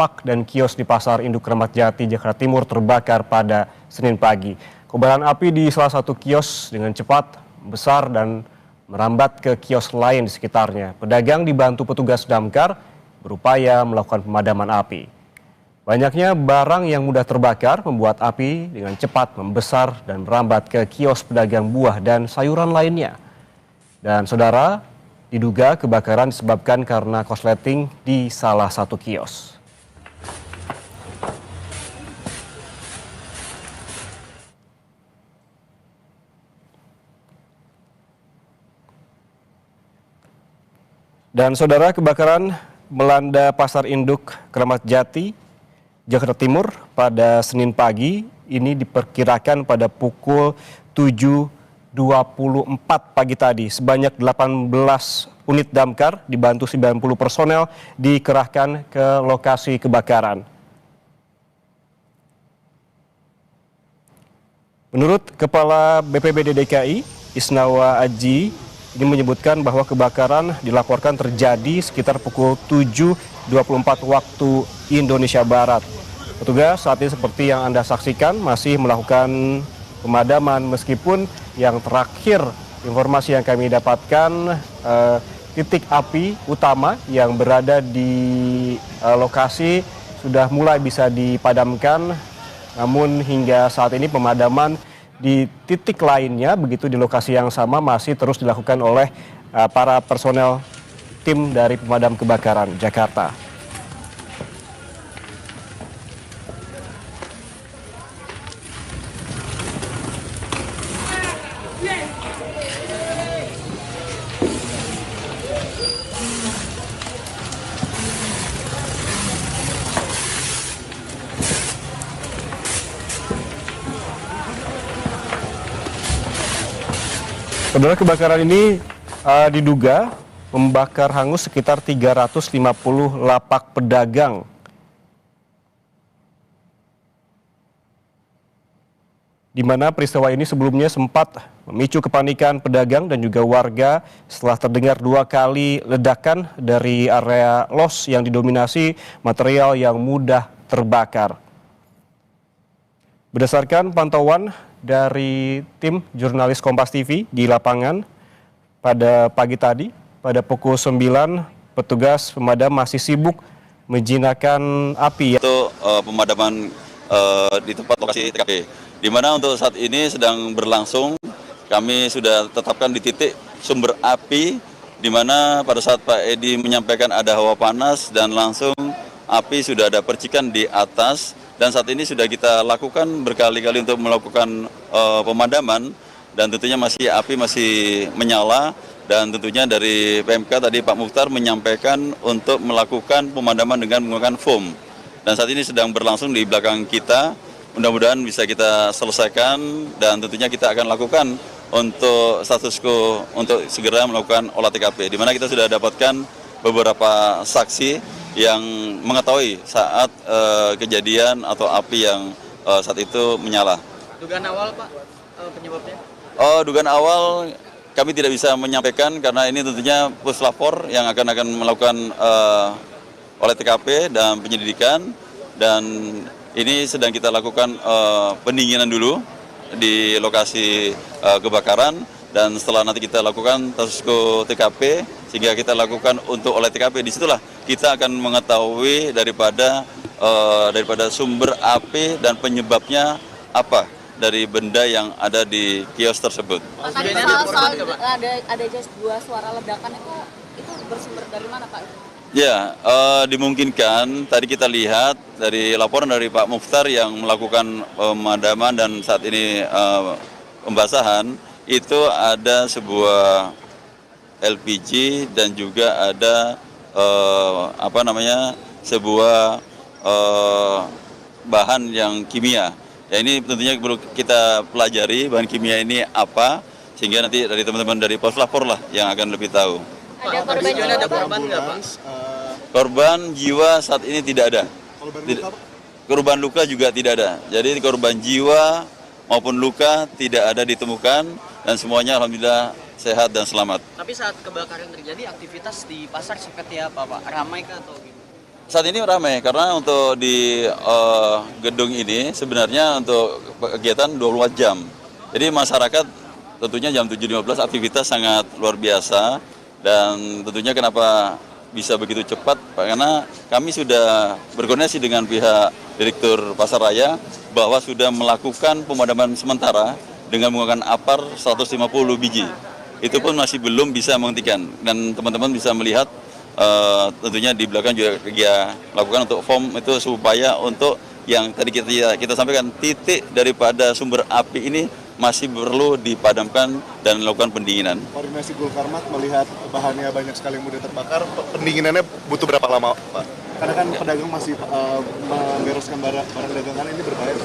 lapak dan kios di Pasar Induk Kramat Jati, Jakarta Timur terbakar pada Senin pagi. Kobaran api di salah satu kios dengan cepat besar dan merambat ke kios lain di sekitarnya. Pedagang dibantu petugas damkar berupaya melakukan pemadaman api. Banyaknya barang yang mudah terbakar membuat api dengan cepat membesar dan merambat ke kios pedagang buah dan sayuran lainnya. Dan saudara, diduga kebakaran disebabkan karena korsleting di salah satu kios. Dan saudara, kebakaran melanda Pasar Induk Kramat Jati, Jakarta Timur pada Senin pagi. Ini diperkirakan pada pukul 7.24 pagi tadi. Sebanyak 18 unit damkar dibantu 90 personel dikerahkan ke lokasi kebakaran. Menurut Kepala BPBD DKI, Isnawa Aji, ini menyebutkan bahwa kebakaran dilaporkan terjadi sekitar pukul 7.24 waktu Indonesia Barat. Petugas saat ini seperti yang Anda saksikan masih melakukan pemadaman, meskipun yang terakhir informasi yang kami dapatkan titik api utama yang berada di lokasi sudah mulai bisa dipadamkan, namun hingga saat ini pemadaman di titik lainnya, begitu di lokasi yang sama, masih terus dilakukan oleh para personel tim dari pemadam kebakaran Jakarta. Saudara, kebakaran ini diduga membakar hangus sekitar 350 lapak pedagang. Di mana peristiwa ini sebelumnya sempat memicu kepanikan pedagang dan juga warga setelah terdengar 2 kali ledakan dari area los yang didominasi material yang mudah terbakar. Berdasarkan pantauan dari tim jurnalis Kompas TV di lapangan pada pagi tadi, pada pukul 9, petugas pemadam masih sibuk menjinakkan api. Untuk pemadaman di tempat lokasi TKP, di mana untuk saat ini sedang berlangsung. Kami sudah tetapkan di titik sumber api, di mana pada saat Pak Edi menyampaikan ada hawa panas dan langsung api sudah ada percikan di atas. Dan saat ini sudah kita lakukan berkali-kali untuk melakukan pemadaman, dan tentunya api masih menyala, dan tentunya dari PMK tadi Pak Mukhtar menyampaikan untuk melakukan pemadaman dengan menggunakan foam. Dan saat ini sedang berlangsung di belakang kita, mudah-mudahan bisa kita selesaikan, dan tentunya kita akan lakukan untuk status quo untuk segera melakukan olah TKP, di mana kita sudah dapatkan beberapa saksi yang mengetahui saat kejadian atau api yang saat itu menyala. Dugaan awal, Pak, penyebabnya? Dugaan awal kami tidak bisa menyampaikan karena ini tentunya puslapor yang akan melakukan olah TKP dan penyelidikan, dan ini sedang kita lakukan pendinginan dulu di lokasi kebakaran, dan setelah nanti kita lakukan status TKP sehingga kita lakukan untuk olah TKP, disitulah kita akan mengetahui daripada sumber api dan penyebabnya apa dari benda yang ada di kios tersebut. Tadi soal ada dua suara ledakan itu bersumber dari mana, Pak? Ya, dimungkinkan tadi kita lihat dari laporan dari Pak Mukhtar yang melakukan pemadaman dan saat ini pembasahan, itu ada sebuah LPG dan juga ada sebuah bahan yang kimia. Ya, ini tentunya perlu kita pelajari bahan kimia ini apa, sehingga nanti dari teman-teman dari Puslapor lah yang akan lebih tahu. Ada korban jiwa, korban nggak, Pak? Korban jiwa saat ini tidak ada. Korban luka juga tidak ada. Jadi korban jiwa maupun luka tidak ada ditemukan, dan semuanya alhamdulillah sehat dan selamat. Tapi saat kebakaran terjadi, aktivitas di pasar seperti apa, Pak? Ramai kah atau gimana? saat ini ramai karena untuk di gedung ini sebenarnya untuk kegiatan 24 jam. Jadi masyarakat tentunya jam 7.15 aktivitas sangat luar biasa dan tentunya kenapa bisa begitu cepat karena kami sudah berkoordinasi dengan pihak Direktur Pasar Raya bahwa sudah melakukan pemadaman sementara dengan menggunakan APAR 150 biji. Itu pun masih belum bisa menghentikan dan teman-teman bisa melihat tentunya di belakang juga kita lakukan untuk form itu supaya untuk yang tadi kita sampaikan titik daripada sumber api ini masih perlu dipadamkan dan melakukan pendinginan. Koordinasi Gulkarmat melihat bahannya banyak sekali yang mudah terbakar, pendinginannya butuh berapa lama, Pak? Karena kan pedagang masih membereskan barang dagangan ini berbahaya.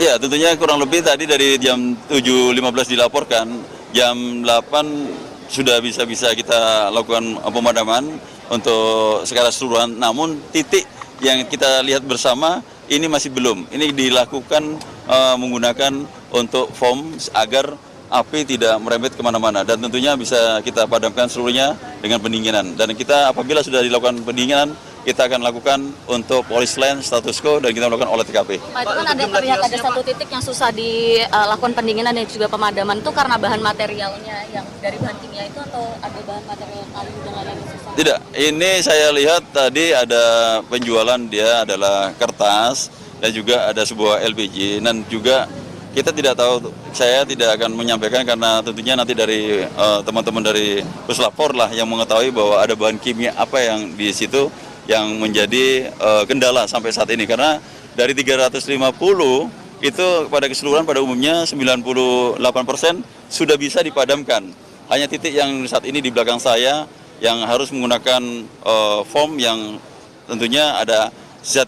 Ya, tentunya kurang lebih tadi dari jam 7.15 dilaporkan, jam 8 sudah bisa kita lakukan pemadaman untuk secara keseluruhan. Namun titik yang kita lihat bersama ini masih belum. Ini dilakukan menggunakan untuk foam agar api tidak merembet kemana-mana dan tentunya bisa kita padamkan seluruhnya dengan pendinginan. Dan kita apabila sudah dilakukan pendinginan, kita akan lakukan untuk polis line status quo dan kita melakukan olah TKP. Pak, itu kan terlihat ada satu titik yang susah dilakukan pendinginan dan juga pemadaman itu karena bahan materialnya yang dari bahan kimia itu atau ada bahan material kayu dan lain-lain yang susah? Tidak, ini saya lihat tadi ada penjualan dia adalah kertas dan juga ada sebuah LPG dan juga kita tidak tahu, saya tidak akan menyampaikan karena tentunya nanti dari teman-teman dari Puslapor lah yang mengetahui bahwa ada bahan kimia apa yang di situ yang menjadi kendala sampai saat ini karena dari 350 itu pada keseluruhan pada umumnya 98% sudah bisa dipadamkan. Hanya titik yang saat ini di belakang saya yang harus menggunakan foam yang tentunya ada zat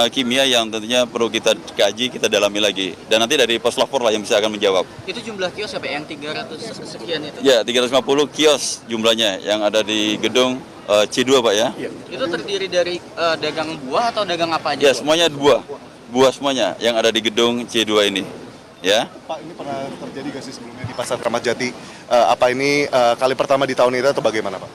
kimia yang tentunya perlu kita kaji, kita dalami lagi. Dan nanti dari Puslapor lah yang bisa akan menjawab. Itu jumlah kios apa yang 300 sekian itu? Ya, 350 kios jumlahnya yang ada di gedung C2 Pak ya. Itu terdiri dari dagang buah atau dagang apa aja? Ya, semuanya buah. Buah semuanya yang ada di gedung C2 ini. Ya. Pak, ini pernah terjadi nggak sih sebelumnya di Pasar Kramat Jati? Apa ini kali pertama di tahun ini atau bagaimana, Pak?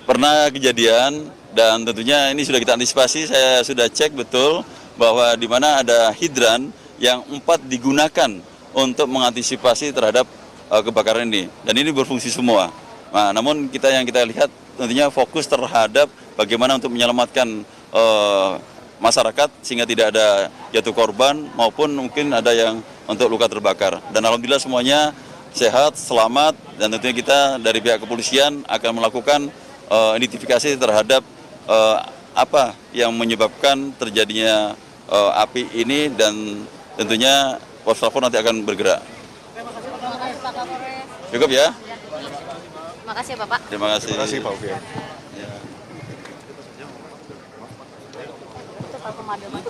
Pernah kejadian dan tentunya ini sudah kita antisipasi. Saya sudah cek betul bahwa di mana ada hidran yang 4 digunakan untuk mengantisipasi terhadap kebakaran ini dan ini berfungsi semua. Nah, namun yang kita lihat tentunya fokus terhadap bagaimana untuk menyelamatkan masyarakat sehingga tidak ada jatuh korban maupun mungkin ada yang untuk luka terbakar. Dan alhamdulillah semuanya sehat, selamat dan tentunya kita dari pihak kepolisian akan melakukan identifikasi terhadap apa yang menyebabkan terjadinya api ini dan tentunya Puslapor nanti akan bergerak. Terima kasih Pak Kapolres. Cukup ya? Terima kasih ya Bapak. Terima kasih. Terima kasih, Pak Ufian. Itu Pak pemadaman.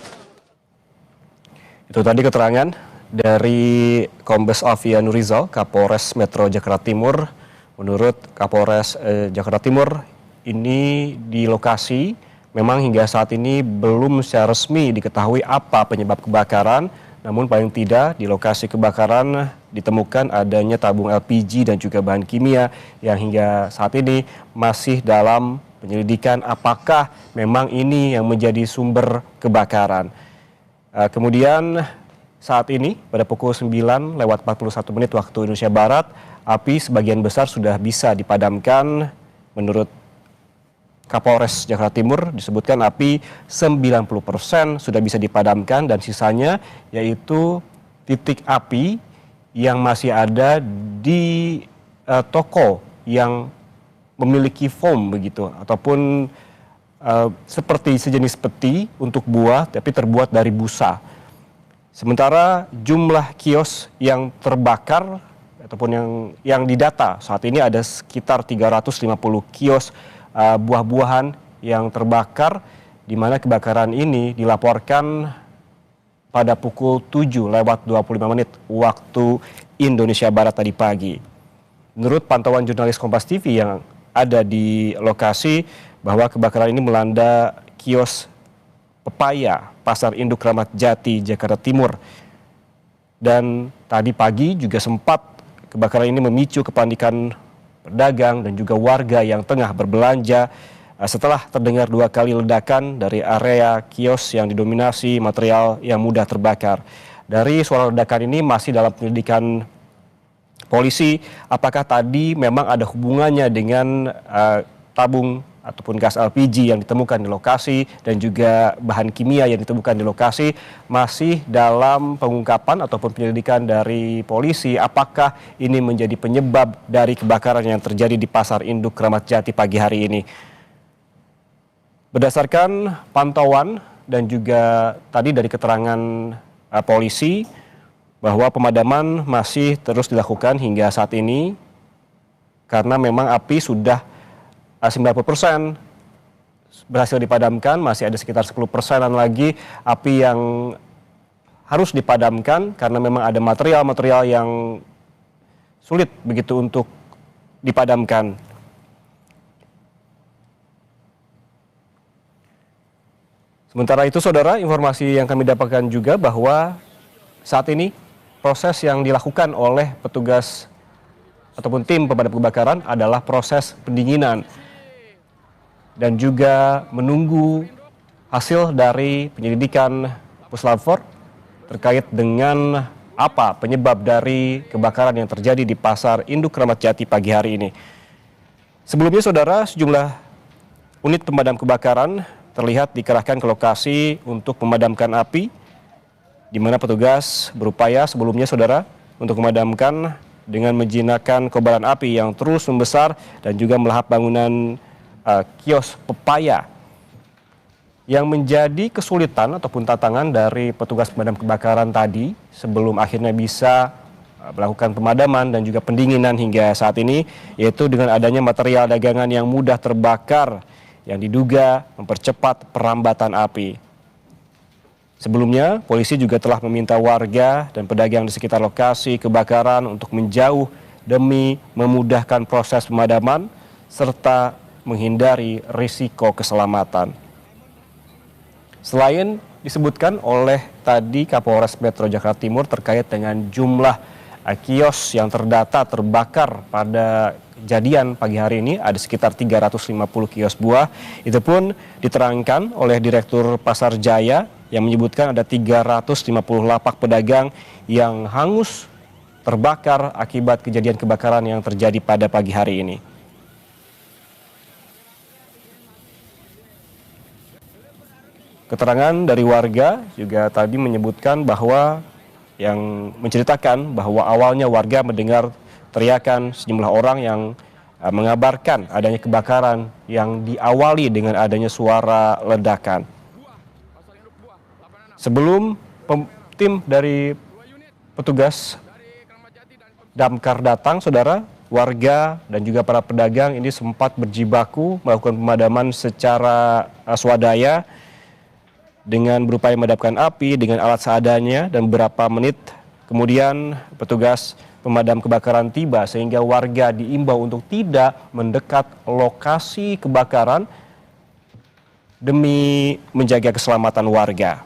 Itu tadi keterangan dari Kombes Alfian Nurizal, Kapolres Metro Jakarta Timur. Menurut Kapolres Jakarta Timur, ini di lokasi memang hingga saat ini belum secara resmi diketahui apa penyebab kebakaran. Namun paling tidak di lokasi kebakaran ditemukan adanya tabung LPG dan juga bahan kimia yang hingga saat ini masih dalam penyelidikan apakah memang ini yang menjadi sumber kebakaran. Kemudian saat ini pada pukul 9:41 waktu Indonesia Barat, api sebagian besar sudah bisa dipadamkan. Menurut Kapolres Jakarta Timur disebutkan api 90% sudah bisa dipadamkan dan sisanya yaitu titik api yang masih ada di toko yang memiliki foam begitu ataupun seperti sejenis peti untuk buah tapi terbuat dari busa. Sementara jumlah kios yang terbakar ataupun yang didata saat ini ada sekitar 350 kios buah-buahan yang terbakar, di mana kebakaran ini dilaporkan pada pukul 7:25 waktu Indonesia Barat tadi pagi. Menurut pantauan jurnalis Kompas TV yang ada di lokasi, bahwa kebakaran ini melanda kios pepaya Pasar Induk Kramat Jati, Jakarta Timur. Dan tadi pagi juga sempat kebakaran ini memicu kepanikan pedagang dan juga warga yang tengah berbelanja setelah terdengar 2 kali ledakan dari area kios yang didominasi material yang mudah terbakar. Dari suara ledakan ini masih dalam penyelidikan polisi, apakah tadi memang ada hubungannya dengan tabung ataupun gas LPG yang ditemukan di lokasi dan juga bahan kimia yang ditemukan di lokasi, masih dalam pengungkapan ataupun penyelidikan dari polisi apakah ini menjadi penyebab dari kebakaran yang terjadi di Pasar Induk Kramat Jati pagi hari ini. Berdasarkan pantauan dan juga tadi dari keterangan polisi bahwa pemadaman masih terus dilakukan hingga saat ini karena memang api sudah 90% berhasil dipadamkan, masih ada sekitar 10%-an lagi api yang harus dipadamkan karena memang ada material-material yang sulit begitu untuk dipadamkan. Sementara itu saudara, informasi yang kami dapatkan juga bahwa saat ini proses yang dilakukan oleh petugas ataupun tim pemadam kebakaran adalah proses pendinginan dan juga menunggu hasil dari penyelidikan Puslapfor terkait dengan apa penyebab dari kebakaran yang terjadi di Pasar Induk Kramat Jati pagi hari ini. Sebelumnya saudara, sejumlah unit pemadam kebakaran terlihat dikerahkan ke lokasi untuk memadamkan api, di mana petugas berupaya sebelumnya saudara untuk memadamkan dengan menjinakkan kobaran api yang terus membesar dan juga melahap bangunan kios pepaya. Yang menjadi kesulitan ataupun tantangan dari petugas pemadam kebakaran tadi sebelum akhirnya bisa melakukan pemadaman dan juga pendinginan hingga saat ini, yaitu dengan adanya material dagangan yang mudah terbakar yang diduga mempercepat perambatan api. Sebelumnya, polisi juga telah meminta warga dan pedagang di sekitar lokasi kebakaran untuk menjauh demi memudahkan proses pemadaman serta menghindari risiko keselamatan. Selain disebutkan oleh tadi Kapolres Metro Jakarta Timur terkait dengan jumlah kios yang terdata terbakar pada kejadian pagi hari ini, ada sekitar 350 kios buah. Itu pun diterangkan oleh Direktur Pasar Jaya yang menyebutkan ada 350 lapak pedagang yang hangus terbakar akibat kejadian kebakaran yang terjadi pada pagi hari ini. Keterangan dari warga juga tadi menyebutkan bahwa yang menceritakan bahwa awalnya warga mendengar teriakan sejumlah orang yang mengabarkan adanya kebakaran yang diawali dengan adanya suara ledakan. Sebelum tim dari petugas damkar datang, saudara, warga dan juga para pedagang ini sempat berjibaku melakukan pemadaman secara swadaya dengan berupaya memadamkan api dengan alat seadanya, dan beberapa menit kemudian petugas pemadam kebakaran tiba sehingga warga diimbau untuk tidak mendekat lokasi kebakaran demi menjaga keselamatan warga.